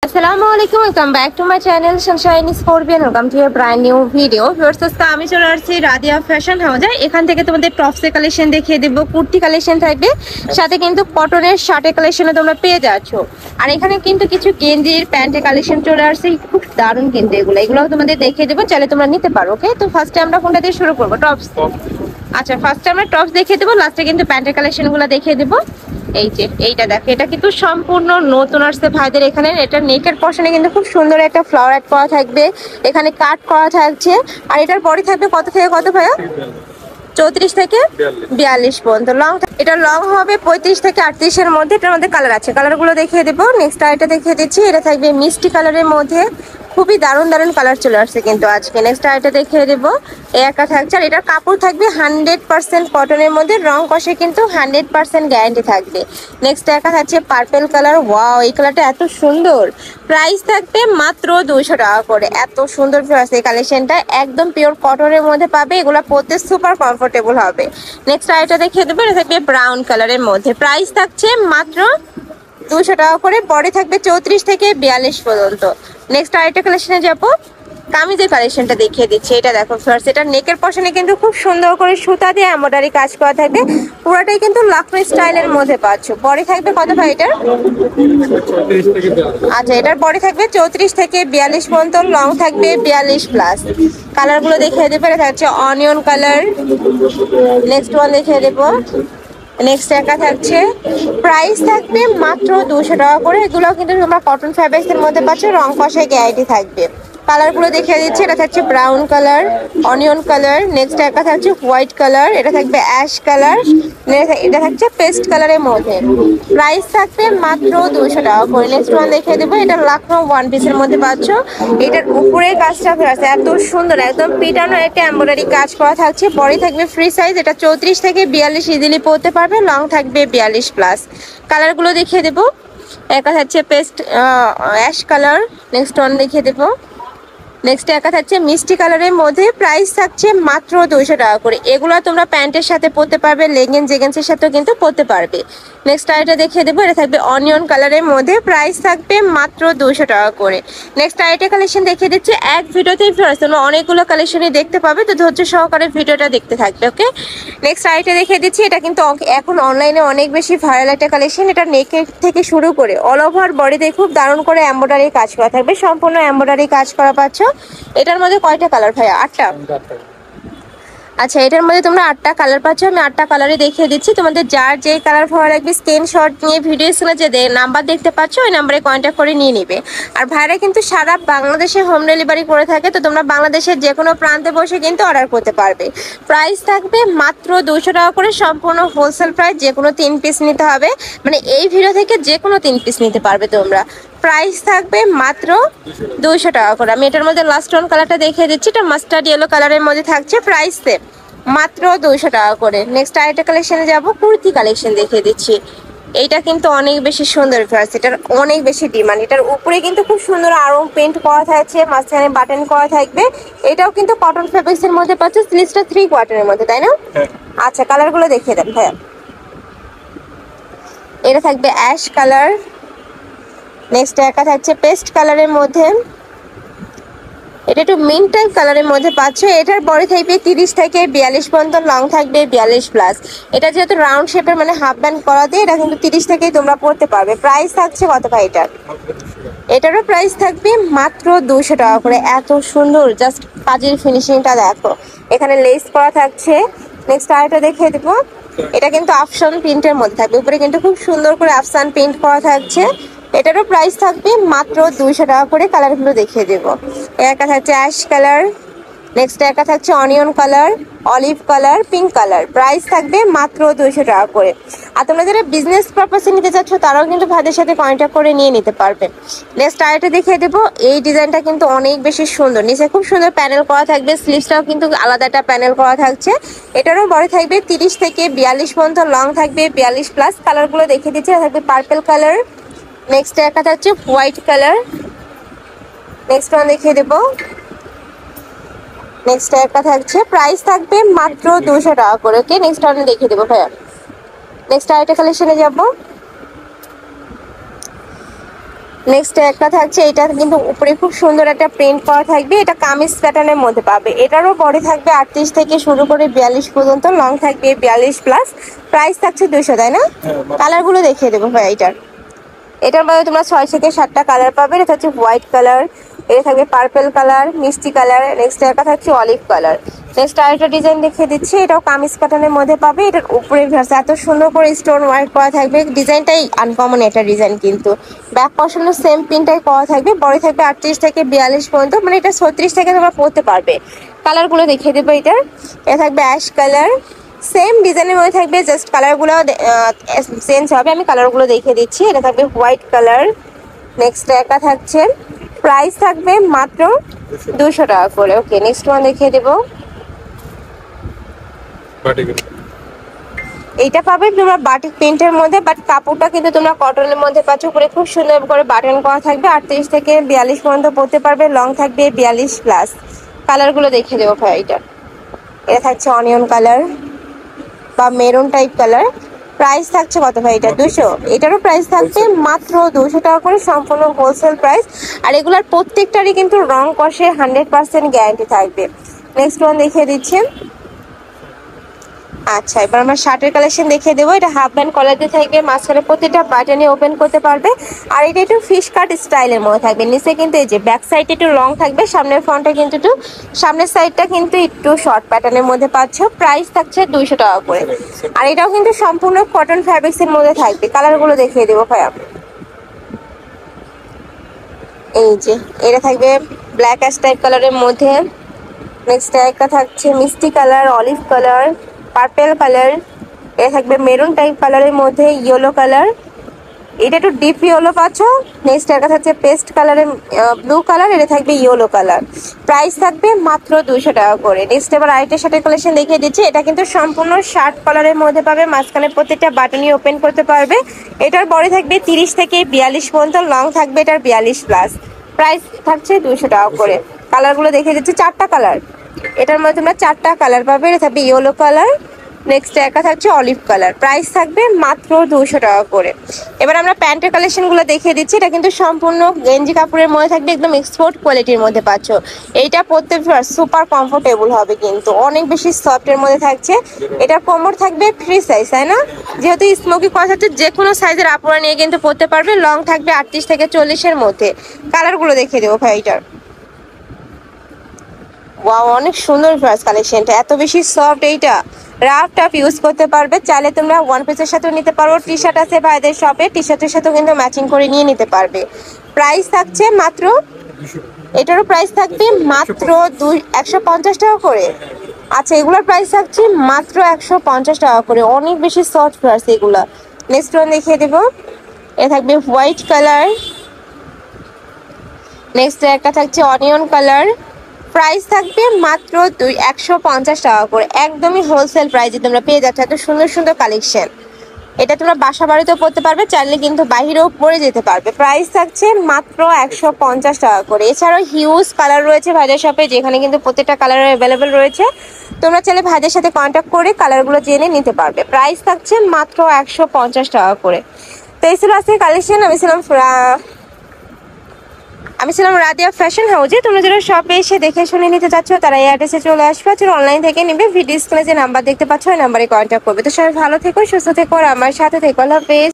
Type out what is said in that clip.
Assalamualaikum, welcome back to my channel Sunshine Scorpion. Welcome to a brand new video. Viewers, আজকে আমি চলে আসছি Radia fashion হাউসে। এখান থেকে তোমাদের টপসের কালেকশন দেখিয়ে দেব, কুর্তি কালেকশন থাকবে, সাথে কিন্তু কটনের শার্টের কালেকশনে তোমরা পেয়ে যাচ্ছ। আর এখানে কিন্তু কিছু গেঞ্জির প্যান্টের কালেকশন চলে আসছে, খুব দারুণ কিন্তু এগুলো তোমাদের দেখিয়ে দেবো, চাইলে তোমরা নিতে পারো। ওকে, তো ফার্স্টে আমরা কোনটা দিয়ে শুরু করবো? টপস। আচ্ছা, ফার্স্টে আমরা টপস দেখিয়ে দেবো, লাস্টে কিন্তু প্যান্টের কালেকশনগুলো দেখিয়ে দেবো। এই যে এইটা দেখো, এটা কিন্তু সম্পূর্ণ নতুন আসছে ভাইদের এখানে। এটা নেকের পশনে কিন্তু খুব সুন্দর একটা ফ্লাওয়ার অ্যাড করা থাকবে, এখানে কাট করা থাকছে। আর এটার বডি থাকবে কত থেকে কত ভাইয়া? 34 থেকে 42 পর্যন্ত লং। এটা লং হবে 35 থেকে 38 এর মধ্যে। এটার মধ্যে কালার আছে, কালারগুলো দেখিয়ে দেবো। নেক্সট এটা দেখিয়ে দিচ্ছি, এটা থাকবে মিষ্টি কালারের মধ্যে, খুবই দারুণ দারুণ কালার চলে আসছে কিন্তু আজকে। নেক্সট এটা দেখিয়ে দেবো, এই একটা থাকছে। আর এটার কাপড় থাকবে 100% কটনের মধ্যে, রং কষে কিন্তু 100% গ্যারান্টি থাকবে। নেক্সট একটা থাকছে পার্পল কালার। ওয়াও, এই কালারটা এত সুন্দর। প্রাইস থাকবে মাত্র 200 টাকা করে। এত সুন্দর আছে এই কালেকশনটা, একদম পিওর কটনের মধ্যে পাবে, এগুলো পরতে সুপার কমফোর্টেবল হবে। নেক্সট এটা দেখিয়ে দেবো, এটা থাকবে ব্রাউন কালারের মধ্যে। প্রাইস থাকছে মাত্র 200 টাকা করে। বডি থাকবে 34 থেকে 42 পর্যন্ত। নেক্সট আরেকটা কালেকশনে যাবো, কামিজের কালেকশনটা দেখিয়ে দিচ্ছি। এটা দেখো ফার্স্ট, এটা নেকের পশনে কিন্তু খুব সুন্দর করে সুতা দিয়ে এমব্রয়ডারি কাজ করা থাকবে, পুরোটাই কিন্তু লখনৌ স্টাইলের মধ্যে পাচ্ছ। বডি থাকবে কত ভাই এটার? আচ্ছা, এটার বডি থাকবে 34 থেকে 42 পর্যন্ত, লং থাকবে 42+। কালারগুলো দেখিয়ে দেবো, এটা হচ্ছে অনিয়ন কালার। নেক্সট ওয়ান দেখিয়ে দেবো, নেক্সট একা থাকছে। প্রাইস থাকবে মাত্র 200 টাকা করে। এগুলো কিন্তু তোমরা কটন ফ্যাব্রিক্স এর মধ্যে পাচ্ছ, রং কষায় গ্যারান্টি থাকবে। কালারগুলো দেখিয়ে দিচ্ছি, এটা থাকছে brown colour, onion colour. Next একটা থাকছে হোয়াইট কালার, এটা থাকবে অ্যাশ কালার, এটা থাকছে পেস্ট কালারের মধ্যে। প্রাইস থাকবে মাত্র 200 টাকা করে। নেক্সট ওয়ান দেখিয়ে দেবো, এটা লখনৌ ওয়ান পিসের মধ্যে পাচ্ছ। এটার উপরে কাজটা আছে এত সুন্দর, একদম পিটানো একটা এমব্রয়ডারি কাজ করা থাকছে। বডি থাকবে ফ্রি সাইজ, এটা 34 থেকে 42 ইজিলি পরতে পারবে, লং থাকবে 42+। কালারগুলো দেখিয়ে দেবো, একটা থাকছে paste ash colour. Next one দেখিয়ে দেবো, নেক্সট একা থাকছে মিষ্টি কালারের মধ্যে। প্রাইস থাকছে মাত্র 200 টাকা করে। এগুলো তোমরা প্যান্টের সাথে পরতে পারবে, লেগিংস জেগিংসের সাথেও কিন্তু পরতে পারবে। নেক্সট আইটা দেখিয়ে দেবো, এটা থাকবে অনিয়ন কালারের মধ্যে। প্রাইস থাকবে মাত্র 200 টাকা করে। নেক্সট আইটা কালেকশন দেখিয়ে দিচ্ছি, এক ভিডিওতেই তোমরা অনেকগুলো কালেকশনই দেখতে পাবে, তো ধৈর্য সহকারে ভিডিওটা দেখতে থাকবে। ওকে, নেক্সট আইটা দেখিয়ে দিচ্ছি, এটা কিন্তু এখন অনলাইনে অনেক বেশি ভাইরাল একটা কালেকশন। এটা নেকের থেকে শুরু করে অল ওভার বডিতে খুব দারুণ করে এমব্রয়ডারি কাজ করা থাকবে, সম্পূর্ণ এমব্রয়ডারি কাজ করা পাচ্ছ। এটার মধ্যে কয়টা কালার ভাইয়া? 8টা। আচ্ছা, এটার মধ্যে তোমরা 8টা কালার পাচ্ছ। আমি 8টা কালারে দেখিয়ে দিচ্ছি, তোমাদের যার যে কালার ভালো লাগবে স্ক্রিনশট নিয়ে ভিডিও স্ক্রিনে যে নাম্বার দেখতে পাচ্ছ ওই নাম্বারে কন্ট্যাক্ট করে নিয়ে নিবে। আর ভাইরা কিন্তু সারা বাংলাদেশে হোম ডেলিভারি করে থাকে, তো তোমরা বাংলাদেশের যে কোনো প্রান্তে বসে কিন্তু অর্ডার করতে পারবে। প্রাইস থাকবে মাত্র 200 টাকা করে, সম্পূর্ণ হোলসেল প্রাইস। যে কোনো 3 পিস নিতে হবে, মানে এই ভিডিও থেকে যে কোনো 3 পিস নিতে পারবে তোমরা। প্রাইস থাকবে মাত্র 200 টাকা করে। আমি এটার মধ্যে লাস্ট ওয়ান কালারটা দেখিয়ে দিচ্ছি, এটা মাস্টার্ড ইয়েলো কালারের মধ্যে থাকছে। প্রাইস মাত্র 200 টাকা করে। নেক্সট আরেকটা কালেকশনে যাব, কুর্তি কালেকশন দেখিয়ে দিচ্ছি। এইটা কিন্তু অনেক বেশি সুন্দর ফ্যাস, এটার অনেক বেশি ডিমান্ড। এটার উপরে কিন্তু খুব সুন্দর আরং পেন্ট করা থাকছে, মাঝখানে বাটন করা থাকবে। এটাও কিন্তু কটন ফ্যাব্রিক্স এর মধ্যে পাচ্ছে, স্লিভসটা 3 কোয়ার্টারের মধ্যে, তাই না? আচ্ছা, কালারগুলো দেখিয়ে দেন ভাইয়া। এটা থাকবে অ্যাশ কালার। নেক্সট একা থাকছে পেস্ট কালারের মধ্যে, এটা একটু মিন্ট টাইপ কালারের মধ্যে পাচ্ছ। এটার বডি থাকবে 30 থেকে 42 পর্যন্ত, লং থাকবে 42+। এটা যেহেতু রাউন্ড শেপের মানে হাফ ব্যান্ড করা দিয়ে, এটা কিন্তু 30 থেকেই তোমরা পড়তে পারবে। প্রাইস থাকছে কত ভাই এটার? এটারও প্রাইস থাকবে মাত্র 200 টাকা করে। এত সুন্দর, জাস্ট কাজের ফিনিশিংটা দেখো, এখানে লেস করা থাকছে। নেক্সট আরেকটা দেখিয়ে দেবো, এটা কিন্তু আফসান প্রিন্টের মধ্যে থাকবে, উপরে কিন্তু খুব সুন্দর করে আফসান প্রিন্ট করা থাকছে। এটারও প্রাইস থাকবে মাত্র 200 টাকা করে। কালারগুলো দেখিয়ে দেবো, একটা থাকছে অ্যাশ কালার, নেক্সট একটা থাকছে onion colour, olive colour, pink colour. Price থাকবে মাত্র 200 টাকা করে। আর তোমরা যারা বিজনেস পারপাসে নিতে চাচ্ছ তারাও কিন্তু ভাইদের সাথে কন্ট্যাক্ট করে নিয়ে নিতে পারবে। নেক্সট আরেকটা দেখিয়ে দেবো, এই ডিজাইনটা কিন্তু অনেক বেশি সুন্দর, নিচে খুব সুন্দর প্যানেল করা থাকবে, স্লিভসটাও কিন্তু আলাদা একটা প্যানেল করা থাকছে। এটারও বড় থাকবে 30 থেকে 42 পর্যন্ত, লং থাকবে 42+। কালারগুলো দেখিয়ে দিচ্ছি, থাকবে পার্পল কালার, নেক্সট একটা থাকছে হোয়াইট কালার। নেক্সট ওয়ান দেখিয়ে দেবো, নেক্সট একটা থাকছে। প্রাইস থাকবে মাত্র 200 টাকা করে। ওকে, নেক্সট ওয়ান দেখিয়ে দেবো ভাইয়া। নেক্সট আরেকটা কালেকশনে যাবো, নেক্সট একটা থাকছে, এটা কিন্তু উপরে খুব সুন্দর একটা প্রিন্ট করা থাকবে, এটা কামিজ প্যাটার্নের মধ্যে পাবে। এটারও বডি থাকবে 38 থেকে শুরু করে 42 পর্যন্ত, লং থাকবে 42 প্লাস। প্রাইস থাকছে 200, তাই না? কালারগুলো দেখিয়ে দেবো ভাই। এটার মধ্যে তোমরা 6 থেকে 7টা কালার পাবে। এটা হচ্ছে হোয়াইট কালার, এটা থাকবে পার্পল কালার, মিষ্টি কালার, নেক্সট একটা থাকছে অলিভ কালার। নেক্সট আরেকটা ডিজাইন দেখিয়ে দিচ্ছি, এটাও কামিজ প্যাটার্নের মধ্যে পাবে। এটার উপরে এত সুন্দর করে স্টোন ওয়ার্ক করা থাকবে, ডিজাইনটাই আনকমন একটা ডিজাইন, কিন্তু ব্যাক পশনও সেম প্রিন্টটাই করা থাকবে। বডি থাকবে 38 থেকে 42 পর্যন্ত, মানে এটা 36 থেকে তোমরা পরতে পারবে। কালারগুলো দেখিয়ে দেবো। এটা থাকবে অ্যাশ কালার, সেম ডিজাইনের মধ্যে থাকবে, জাস্ট কালারগুলো চেঞ্জ হবে। আমি কালারগুলো দেখিয়ে দিচ্ছি। এটা থাকবে হোয়াইট কালার। নেক্সট একটা থাকছে, প্রাইস থাকবে মাত্র 200 টাকা করে। ওকে, নেক্সট ওয়ান দেখিয়ে দেবো। এইটা পাবে তোমরা বাটিক প্রিন্টের মধ্যে, বাট কাপড়টা কিন্তু তোমরা কটনের মধ্যে পাচ্ছ। উপরে খুব সুন্দর করে বাটন করা থাকবে, 38 থেকে 42 পর্যন্ত পরতে পারবে, লং থাকবে 42 প্লাস। কালারগুলো দেখিয়ে দেবো ভাই। এটা থাকছে অনিয়ন কালার বা মেরুন টাইপ কালার। প্রাইস থাকছে কত ভাই? এটা 200। এটারও প্রাইস থাকবে মাত্র 200 টাকা করে, সম্পূর্ণ হোলসেল প্রাইস। আর এগুলার প্রত্যেকটারই কিন্তু রং কষে 100% গ্যারান্টি থাকবে। নেক্সট ওয়ান দেখিয়ে দিচ্ছি। আচ্ছা, এবার আমরা শার্টের কালেকশন দেখিয়ে দেবো। এটা হাফ ব্যান্ড কলার দিয়ে থাকবে, মাঝখানে প্রতিটা বাটনে ওপেন করতে পারবে। আর এটা একটু ফিশ কাট স্টাইলের মধ্যে থাকবে। নিচে কিন্তু এই যে ব্যাক সাইডে একটু লং থাকবে, সামনের ফ্রন্টে কিন্তু একটু, সামনের সাইডটা কিন্তু একটু শর্ট প্যাটার্নের মধ্যে পাচ্ছ। প্রাইস থাকছে 200 টাকা করে। আর এটাও কিন্তু সম্পূর্ণ কটন ফ্যাব্রিক্স এর মধ্যে থাকবে। কালারগুলো দেখিয়ে দেবো ভাইয়া। এই যে এটা থাকবে ব্ল্যাক অ্যাশ টাইপ কালারের মধ্যে। নেক্সট একটা থাকছে মিষ্টি colour, olive colour, purple colour. এটা থাকবে মেরুন টাইপ কালারের মধ্যে ইয়েলো কালার, এটা একটু ডিপ ইয়েলো পাচ্ছ। নেক্সট একটা থাকছে পেস্ট কালারের ব্লু কালার, এটা থাকবে ইয়েলো কালার। প্রাইস থাকবে মাত্র 200 টাকা করে। নেক্সট এবার আরেকটা শার্টের কালেকশন দেখিয়ে দিচ্ছি। এটা কিন্তু সম্পূর্ণ শার্ট কালারের মধ্যে পাবে, মাঝখানে প্রত্যেকটা বাটনই ওপেন করতে পারবে। এটার বডি থাকবে 30 থেকে 42 পর্যন্ত, লং থাকবে এটার 42 প্লাস। প্রাইস থাকছে 200 টাকা করে। কালারগুলো দেখিয়ে দিচ্ছি, 4টা কালার। এটার মধ্যে তোমরা 4টা কালার পাবে। এটা থাকবে ইয়েলো কালার, নেক্সট একটা থাকছে অলিভ কালার। প্রাইস থাকবে মাত্র 200 টাকা করে। এবার আমরা প্যান্টের কালেকশনগুলো দেখিয়ে দিচ্ছি। এটা কিন্তু সম্পূর্ণ গেঞ্জি কাপড়ের মধ্যে থাকবে, একদম এক্সপোর্ট কোয়ালিটির মধ্যে পাচ্ছ। এইটা পরতে সুপার কমফোর্টেবল হবে, কিন্তু অনেক বেশি সফটের মধ্যে থাকছে। এটা কোমর থাকবে ফ্রি সাইজ, তাই না? যেহেতু স্মোকি করা থাকছে, যে কোনো সাইজের আপুরা নিয়ে কিন্তু পরতে পারবে। লং থাকবে 38 থেকে 40-এর মধ্যে। কালারগুলো দেখিয়ে দেবো ভাই। ওয়াও, অনেক সুন্দর ফার্স্ট কালেকশনটা, এত বেশি সফট। এইটা রাফ টাফ ইউজ করতে পারবে। চাইলে তোমরা ওয়ান পিসের সাথেও নিতে পারবো। টি শার্ট আছে ভাইদের শপে, টি শার্টের সাথেও কিন্তু ম্যাচিং করে নিয়ে নিতে পারবে। প্রাইস থাকছে মাত্র, এটারও প্রাইস থাকবে মাত্র 150 টাকা করে। আচ্ছা, এগুলোর প্রাইস থাকছে মাত্র 150 টাকা করে। অনেক বেশি সফট ফার্স্ট এগুলা। নেক্সট ওয়ান দেখিয়ে দেবো। এ থাকবে হোয়াইট কালার, নেক্সট একটা থাকছে অনিয়ন কালার। প্রাইস থাকবে মাত্র 150 টাকা করে। একদমই হোলসেল প্রাইসে তোমরা পেয়ে যাচ্ছ এত সুন্দর সুন্দর কালেকশন। এটা তোমরা বাসা বাড়িতেও পড়তে পারবে, চাইলে কিন্তু বাইরেও পরে যেতে পারবে। প্রাইস থাকছে মাত্র 150 টাকা করে। এছাড়াও হিউজ কালার রয়েছে ভাইদের শপে, যেখানে কিন্তু প্রত্যেকটা কালার অ্যাভেলেবেল রয়েছে। তোমরা চাইলে ভাইদের সাথে কন্ট্যাক্ট করে কালারগুলো জেনে নিতে পারবে। প্রাইস থাকছে মাত্র 150 টাকা করে। তো এই ছিল আজকে কালেকশন। আমি ছিলাম রাদিয়া ফ্যাশন হাউজে। তোমরা যারা শপে এসে দেখে শুনে নিতে চাচ্ছ, তারা এই অ্যাড্রেসে চলে আসবে। আর অনলাইন থেকে নিবে, ভিডিও স্ক্রিনে যে নাম্বার দেখতে পাচ্ছ ওই নাম্বারে কন্ট্যাক্ট করবে। তো সবাই ভালো থেকো, সুস্থ থেকো, আর আমার সাথে থেকো। আল্লাহ হাফেজ।